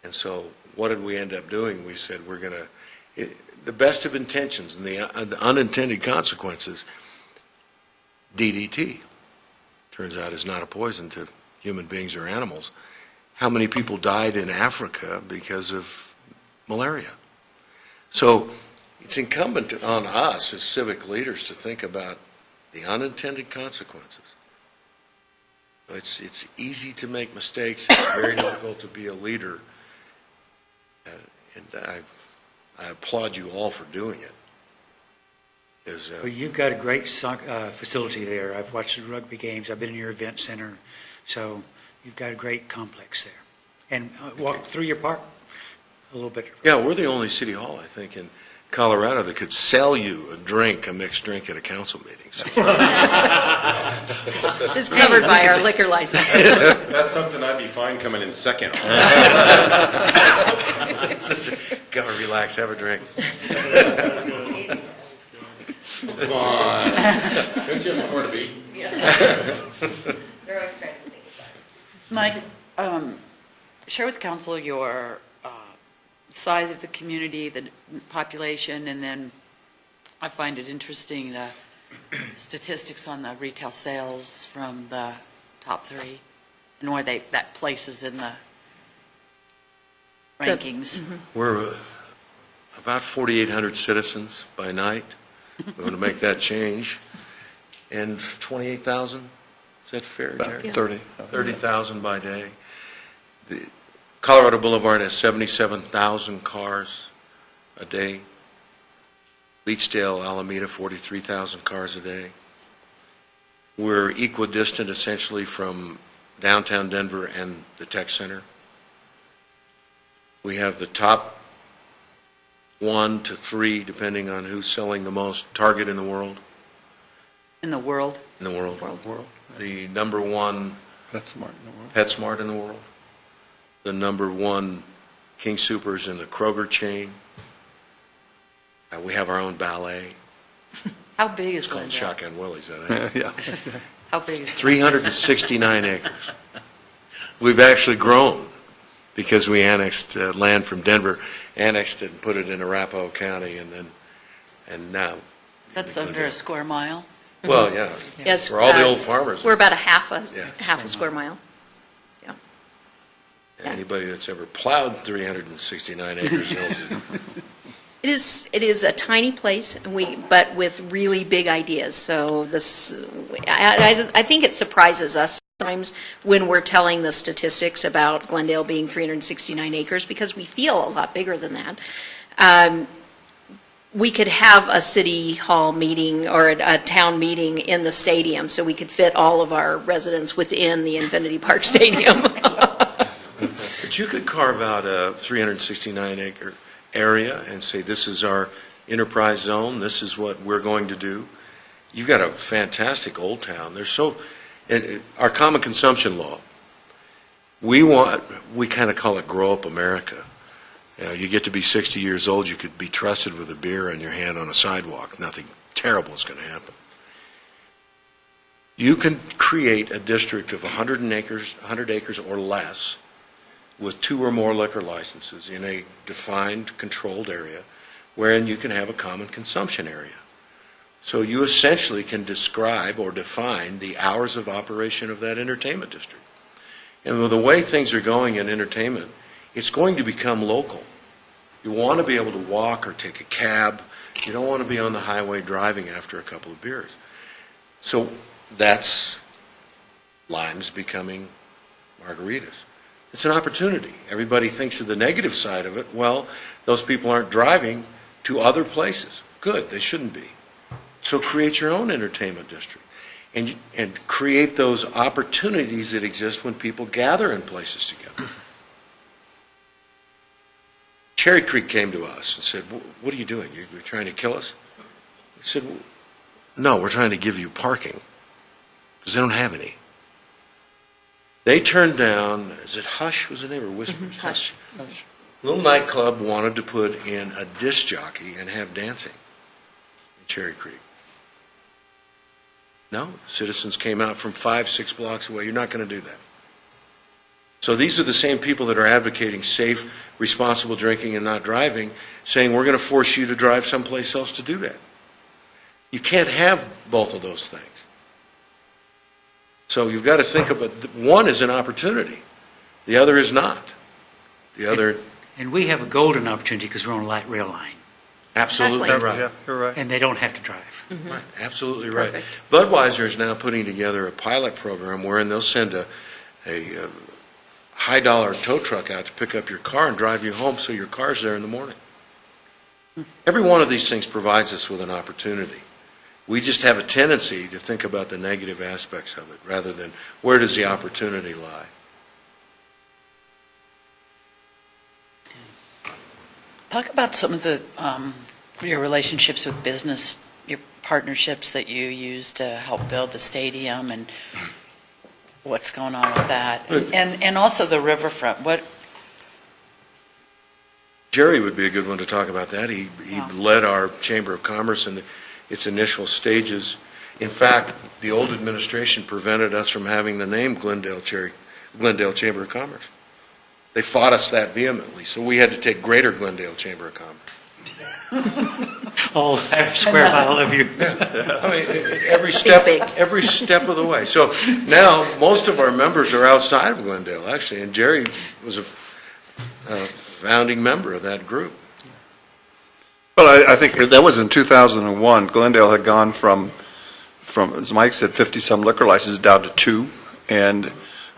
And so what did we end up doing? We said we're going to, the best of intentions and the unintended consequences, DDT, turns out is not a poison to human beings or animals. How many people died in Africa because of malaria? So it's incumbent on us as civic leaders to think about the unintended consequences. It's easy to make mistakes. It's very difficult to be a leader. And I applaud you all for doing it. Well, you've got a great facility there. I've watched the rugby games. I've been in your event center. So you've got a great complex there. And walk through your park a little bit. Yeah, we're the only city hall, I think, in Colorado that could sell you a mixed drink at a council meeting. So. It's covered by our liquor license. That's something I'd be fine coming in second. Go relax, have a drink. Come on. Don't you have somewhere to be? They're always trying to sneak it Mike, share with council your size of the community, the population, and then I find it interesting, the statistics on the retail sales from the top 3 and where that places in the rankings. We're about 4,800 citizens by night. We want to make that change. And 28,000, is that fair? About Gary? 30. 30,000 by day. The Colorado Boulevard has 77,000 cars a day. Leechdale, Alameda, 43,000 cars a day. We're equidistant essentially from downtown Denver and the tech center. We have the top 1 to 3, depending on who's selling the most, Target in the world. In the world? In the world. The number 1 PetSmart in the world. PetSmart in the world. The number 1 King Soopers in the Kroger chain. We have our own ballet. How big is It's called Glendale? Shotgun Willie's, I think. Yeah. How big is 369 acres. We've actually grown because we annexed land from Denver, annexed it and put it in Arapahoe County, and now. That's under a square mile? Well, yeah. Yes. For all the old farmers. We're about a half Yeah. a square mile. Anybody that's ever plowed 369 acres knows it. It is a tiny place, but with really big ideas. So I think it surprises us sometimes when we're telling the statistics about Glendale being 369 acres, because we feel a lot bigger than that. We could have a city hall meeting or a town meeting in the stadium, so we could fit all of our residents within the Infinity Park Stadium. But you could carve out a 369-acre area and say, this is our enterprise zone, this is what we're going to do. You've got a fantastic old town. Our common consumption law, we kind of call it Grow Up America. You get to be 60 years old, you could be trusted with a beer in your hand on a sidewalk. Nothing terrible is going to happen. You can create a district of 100 acres or less with 2 or more liquor licenses in a defined, controlled area, wherein you can have a common consumption area. So you essentially can describe or define the hours of operation of that entertainment district. And with the way things are going in entertainment, it's going to become local. You want to be able to walk or take a cab. You don't want to be on the highway driving after a couple of beers. So that's limes becoming margaritas. It's an opportunity. Everybody thinks of the negative side of it. Well, those people aren't driving to other places. Good, they shouldn't be. So create your own entertainment district and create those opportunities that exist when people gather in places together. Cherry Creek came to us and said, "What are you doing? You're trying to kill us?" We said, "No, we're trying to give you parking because they don't have any." They turned down, is it Hush was the name, or Whispers? Hush. Little nightclub wanted to put in a disc jockey and have dancing in Cherry Creek. No, citizens came out from 5-6 blocks away. You're not going to do that. So these are the same people that are advocating safe, responsible drinking and not driving, saying we're going to force you to drive someplace else to do that. You can't have both of those things. So you've got to think of it. One is an opportunity. The other is not. The other... And we have a golden opportunity because we're on a light rail line, Absolutely Exactly. right. Yeah, you're right. and they don't have to drive. Right, absolutely right. Perfect. Budweiser is now putting together a pilot program wherein they'll send a high-dollar tow truck out to pick up your car and drive you home so your car's there in the morning. Every one of these things provides us with an opportunity. We just have a tendency to think about the negative aspects of it rather than where does the opportunity lie. Talk about some of the, your relationships with business, your partnerships that you use to help build the stadium and what's going on with that. And also the riverfront. Jerry would be a good one to talk about that. He led our Chamber of Commerce in its initial stages. In fact, the old administration prevented us from having the name Glendale Chamber of Commerce. They fought us that vehemently, so we had to take Greater Glendale Chamber of Commerce. All square mile of you. I mean, every step of the way. So now most of our members are outside of Glendale, actually, and Jerry was a founding member of that group. Well, I think that was in 2001. Glendale had gone from, as Mike said, 50-some liquor licenses down to 2, and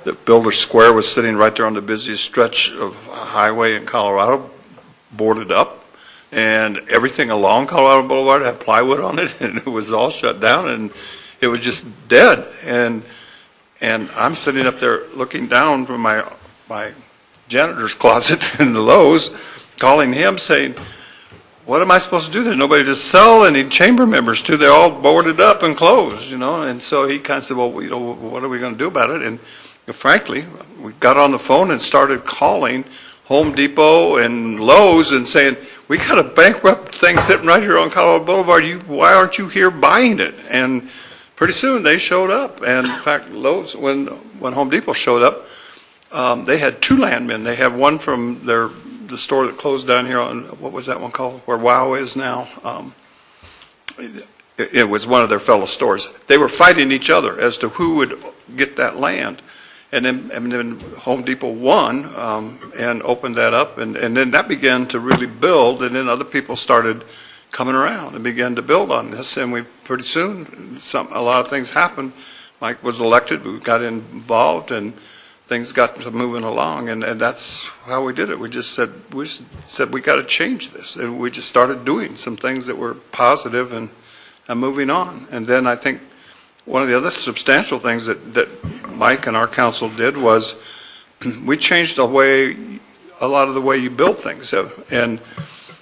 the Builder Square was sitting right there on the busiest stretch of highway in Colorado, boarded up, and everything along Colorado Boulevard had plywood on it, and it was all shut down, and it was just dead. And I'm sitting up there looking down from my janitor's closet in the Lowe's, calling him saying, what am I supposed to do? There's nobody to sell any chamber members to. They're all boarded up and closed, And so he kind of said, well, what are we going to do about it? And frankly, we got on the phone and started calling Home Depot and Lowe's and saying, we got a bankrupt thing sitting right here on Colorado Boulevard. Why aren't you here buying it? And pretty soon they showed up. And in fact, Lowe's, when Home Depot showed up, they had 2 landmen. They had one from the store that closed down here on, what was that one called, where WOW is now. It was one of their fellow stores. They were fighting each other as to who would get that land. And then Home Depot won and opened that up, and then that began to really build, and then other people started coming around and began to build on this, and pretty soon a lot of things happened. Mike was elected, we got involved, and things got to moving along, and that's how we did it. We said we got to change this, and we just started doing some things that were positive and moving on. And then I think one of the other substantial things that Mike and our council did was we changed a lot of the way you build things. And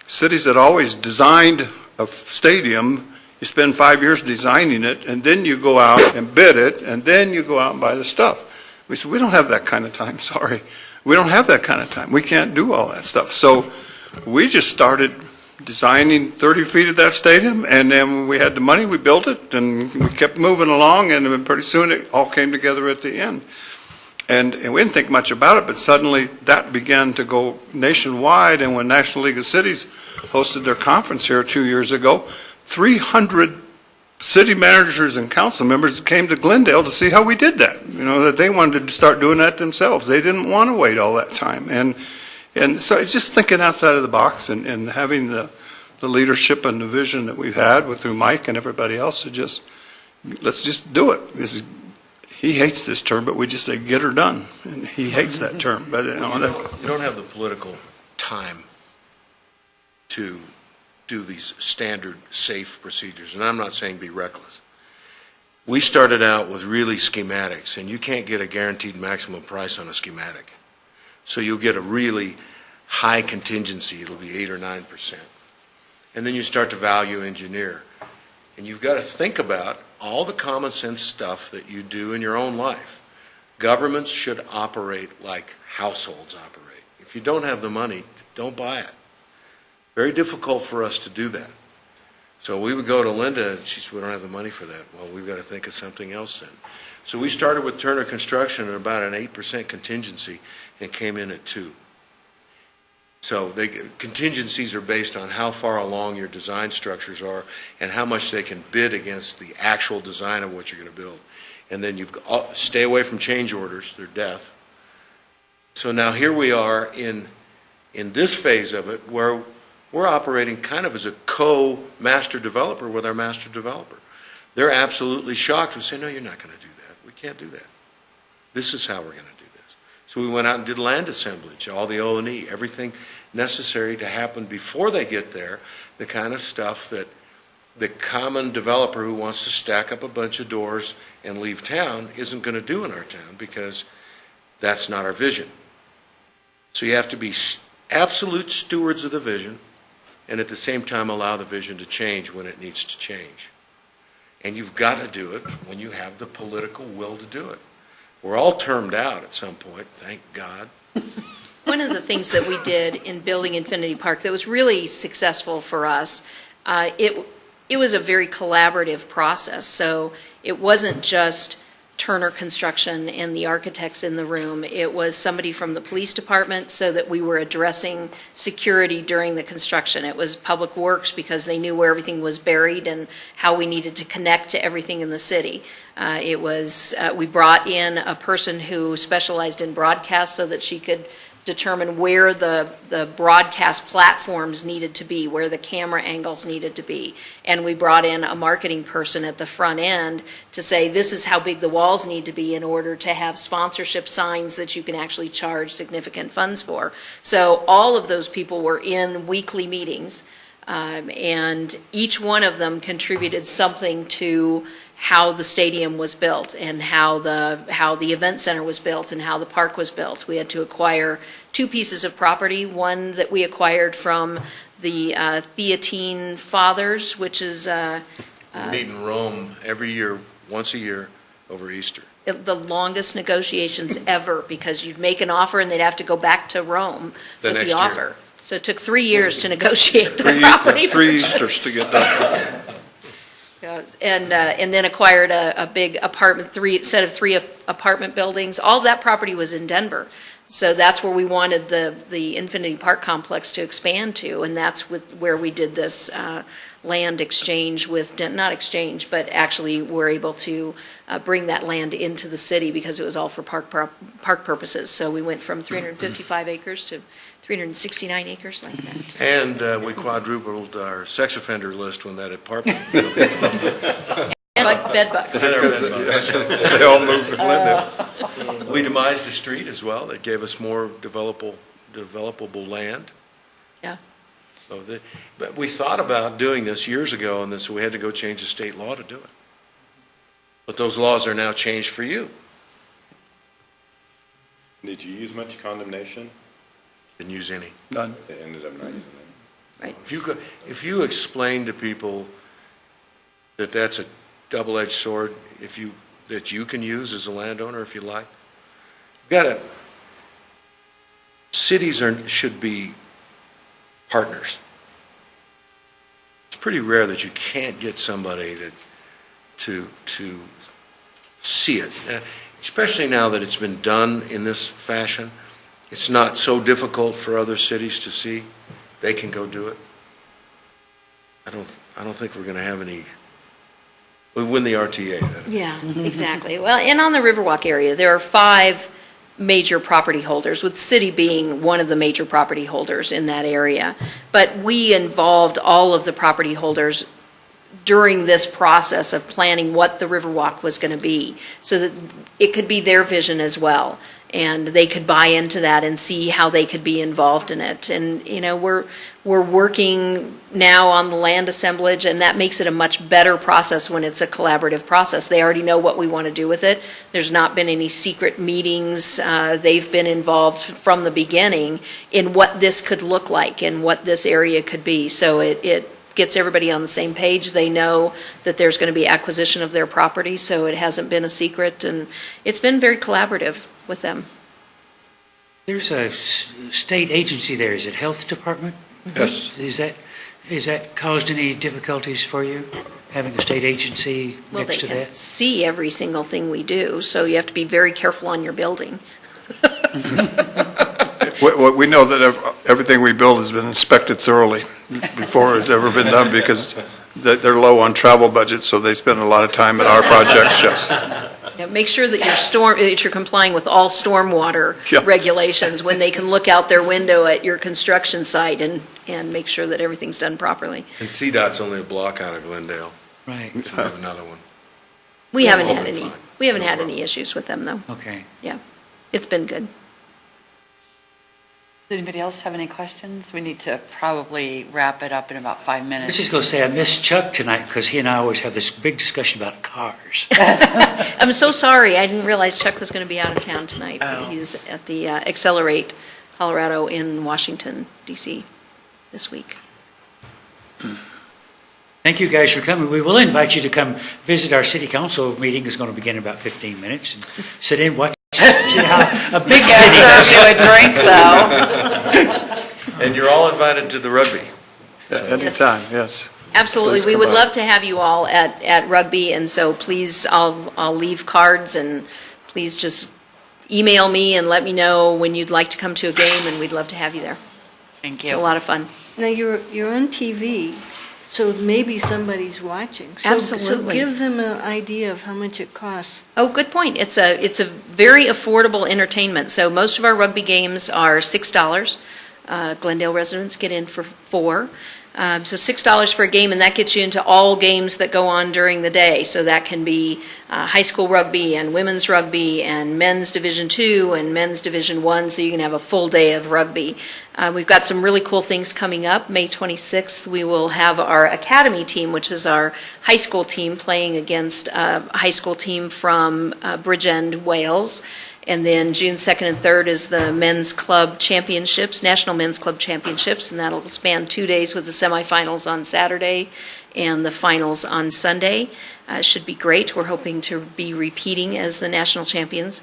cities that always designed a stadium, you spend 5 years designing it, and then you go out and bid it, and then you go out and buy the stuff. We said, we don't have that kind of time, sorry. We don't have that kind of time. We can't do all that stuff. So we just started designing 30 feet of that stadium, and then when we had the money, we built it, and we kept moving along, and then pretty soon it all came together at the end. And we didn't think much about it, but suddenly that began to go nationwide, and when National League of Cities hosted their conference here 2 years ago, 300 city managers and council members came to Glendale to see how we did that. That they wanted to start doing that themselves. They didn't want to wait all that time. And so it's just thinking outside of the box and having the leadership and the vision that we've had through Mike and everybody else to let's just do it. He hates this term, but we just say, get her done. And he hates that term. But You don't have the political time to do these standard safe procedures, and I'm not saying be reckless. We started out with really schematics, and you can't get a guaranteed maximum price on a schematic. So you'll get a really high contingency, it'll be 8 or 9%. And then you start to value engineer. And you've got to think about all the common sense stuff that you do in your own life. Governments should operate like households operate. If you don't have the money, don't buy it. Very difficult for us to do that. So we would go to Linda, and she said, we don't have the money for that. Well, we've got to think of something else then. So we started with Turner Construction at about an 8% contingency and came in at 2%. So contingencies are based on how far along your design structures are and how much they can bid against the actual design of what you're going to build. And then stay away from change orders, they're death. So now here we are in this phase of it where we're operating kind of as a co-master developer with our master developer. They're absolutely shocked. We say, no, you're not going to do that. We can't do that. This is how we're going to do this. So we went out and did land assemblage, all the O&E, everything necessary to happen before they get there, the kind of stuff that the common developer who wants to stack up a bunch of doors and leave town isn't going to do in our town because that's not our vision. So you have to be absolute stewards of the vision and at the same time allow the vision to change when it needs to change. And you've got to do it when you have the political will to do it. We're all termed out at some point, thank God. One of the things that we did in building Infinity Park that was really successful for us, it was a very collaborative process. So it wasn't just Turner Construction and the architects in the room. It was somebody from the police department so that we were addressing security during the construction. It was Public Works because they knew where everything was buried and how we needed to connect to everything in the city. We brought in a person who specialized in broadcast so that she could determine where the broadcast platforms needed to be, where the camera angles needed to be. And we brought in a marketing person at the front end to say, this is how big the walls need to be in order to have sponsorship signs that you can actually charge significant funds for. So all of those people were in weekly meetings, and each one of them contributed something to how the stadium was built and how the event center was built and how the park was built. We had to acquire 2 pieces of property, one that we acquired from the Theatine Fathers, which is Meet in Rome every year, once a year, over Easter. the longest negotiations ever, because you'd make an offer and they'd have to go back to Rome with the offer. So it took 3 years to negotiate the property. Three Easters to get done. And then acquired a big set of 3 apartment buildings. All of that property was in Denver. So that's where we wanted the Infinity Park complex to expand to, and that's where we did this land exchange with, not exchange, but actually we're able to bring that land into the city because it was all for park purposes. So we went from 355 acres to 369 acres like that. And we quadrupled our sex offender list when that apartment. And bed bugs. They all moved to Glendale. We demised a street as well. That gave us more developable land. Yeah. So but we thought about doing this years ago, and so we had to go change the state law to do it. But those laws are now changed for you. Did you use much condemnation? Didn't use any. None. They ended up not using it. Right. If you explain to people that that's a double-edged sword, that you can use as a landowner if you like, cities should be partners. It's pretty rare that you can't get somebody to see it, especially now that it's been done in this fashion. It's not so difficult for other cities to see. They can go do it. I don't think we're going to have any. We win the RTA. Yeah, exactly. Well, and on the Riverwalk area, there are 5 major property holders, with the city being one of the major property holders in that area. But we involved all of the property holders during this process of planning what the Riverwalk was going to be, so that it could be their vision as well. and they could buy into that and see how they could be involved in it. And, you know, we're working now on the land assemblage, and that makes it a much better process when it's a collaborative process. They already know what we want to do with it. There's not been any secret meetings. They've been involved from the beginning in what this could look like and what this area could be. So it gets everybody on the same page. They know that there's going to be acquisition of their property, so it hasn't been a secret, and it's been very collaborative with them. There's a state agency there, is it Health Department? Yes. Is that caused any difficulties for you, having a state agency Well, they next to can that? see every single thing we do, so you have to be very careful on your building. We know that everything we build has been inspected thoroughly before it's ever been done, because they're low on travel budget, so they spend a lot of time at our projects, yes. Yeah, make sure that you're complying with all stormwater Yeah. regulations when they can look out their window at your construction site and make sure that everything's done properly. And CDOT's only a block out of Glendale, Right, so we have another one. We haven't All had been any, fine. we haven't had any issues with them, though. okay. It's been good. Does anybody else have any questions? We need to probably wrap it up in about 5 I was minutes. just going to say, I missed Chuck tonight because he and I always have this big discussion about cars. I'm so sorry, I didn't realize Chuck was going to be out of town tonight. Oh. He's at the Accelerate Colorado in Washington, D.C. this week. Thank you guys for coming. We will invite you to come visit our city council meeting. It's going to begin in about 15 minutes. And sit in, watch, see how a big city Serve you a drink, though. And you're all invited to the rugby. Anytime, yes. Absolutely, Please we come would by. love to have you all at rugby, and so please, I'll leave cards, and please just email me and let me know when you'd like to come to a game, and we'd love to have you there. Thank It's a you. lot of fun. Now, you're on TV, so maybe somebody's watching. So Absolutely. give them an idea of how much it costs. Oh, good point. It's a very affordable entertainment. So most of our rugby games are $6. Glendale residents get in for $4. So $6 for a game, and that gets you into all games that go on during the day. So that can be high school rugby and women's rugby and men's Division II and men's Division I, so you can have a full day of rugby. We've got some really cool things coming up. May 26th, we will have our academy team, which is our high school team, playing against a high school team from Bridgend, Wales. And then June 2nd and 3rd is the Men's Club Championships, National Men's Club Championships, and that'll span 2 days with the semifinals on Saturday and the finals on Sunday. Should be great. We're hoping to be repeating as the national champions.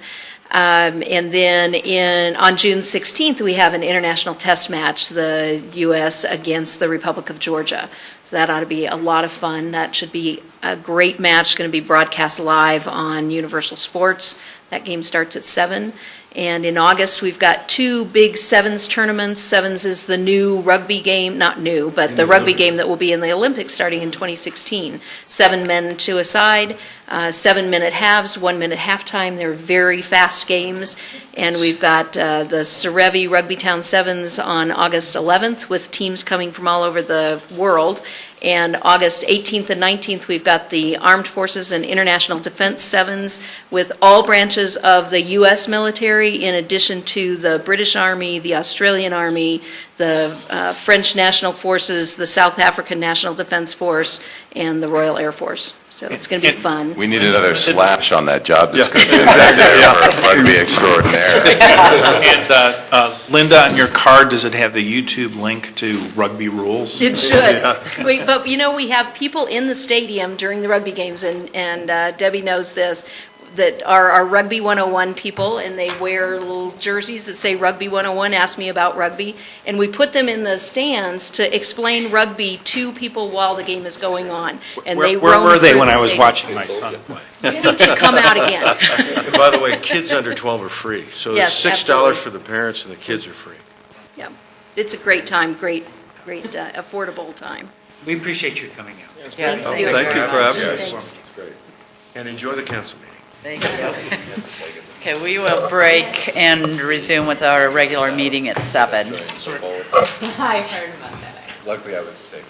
And then on June 16th, we have an international test match, the U.S. against the Republic of Georgia. So that ought to be a lot of fun. That should be a great match, going to be broadcast live on Universal Sports. That game starts at 7. And in August, we've got 2 big sevens tournaments. Sevens is the new rugby game, not new, but the rugby game that will be in the Olympics starting in 2016. 7 men to a side, 7-minute halves, 1-minute halftime. They're very fast games. And we've got the Serevi Rugby Town Sevens on August 11th with teams coming from all over the world. And August 18th and 19th, we've got the Armed Forces and International Defense Sevens with all branches of the U.S. military, in addition to the British Army, the Australian Army, the French National Forces, the South African National Defense Force, and the Royal Air Force. So it's going to be fun. We need another slash on that job description. Executive or rugby extraordinaire. And Linda, on your card, does it have the YouTube link to Rugby Rules? It should. But, you know, we have people in the stadium during the rugby games, and Debbie knows this, that are our Rugby 101 people, and they wear little jerseys that say Rugby 101, ask me about rugby, and we put them in the stands to explain rugby to people while the game is going on. And they Where roam were they through when the I was stadium. watching my son play? You need to come out again. And by the way, kids under 12 are free. So Yes, it's $6 absolutely. for the parents and the kids are free. Yeah, it's a great time, great, affordable time. We appreciate your coming out. Yeah, Thank you. Thank you for having us. Thanks. And enjoy the council meeting. Thank you. Okay, we will break and resume with our regular meeting at 7. I heard about that. Luckily, I was sick.